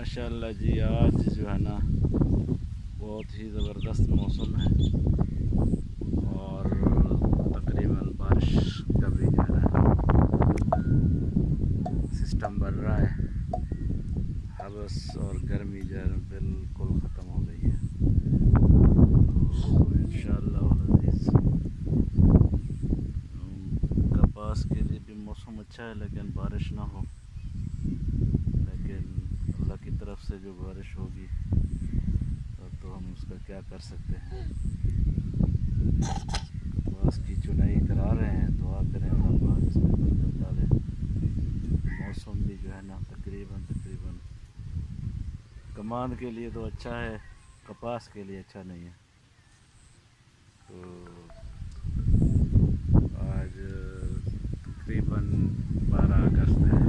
माशाल्लाह जी, आज जो है ना बहुत ही ज़बरदस्त मौसम है और तकरीबन बारिश का भी जो है ना सिस्टम बन रहा है। हवस और गर्मी जो है बिल्कुल ख़त्म हो गई है। तो इंशाअल्लाह अज़ीज़ कपास के लिए भी मौसम अच्छा है, लेकिन बारिश ना हो। लेकिन अल्लाह की तरफ से जो बारिश होगी तो हम उसका क्या कर सकते हैं। कपास की चुनाई करा रहे हैं, दुआ करें अल्लाह पाक इसमें बरकत डाले। मौसम भी जो है ना तकरीबन कमान के लिए तो अच्छा है, कपास के लिए अच्छा नहीं है। तो आज तकरीबन 12 अगस्त है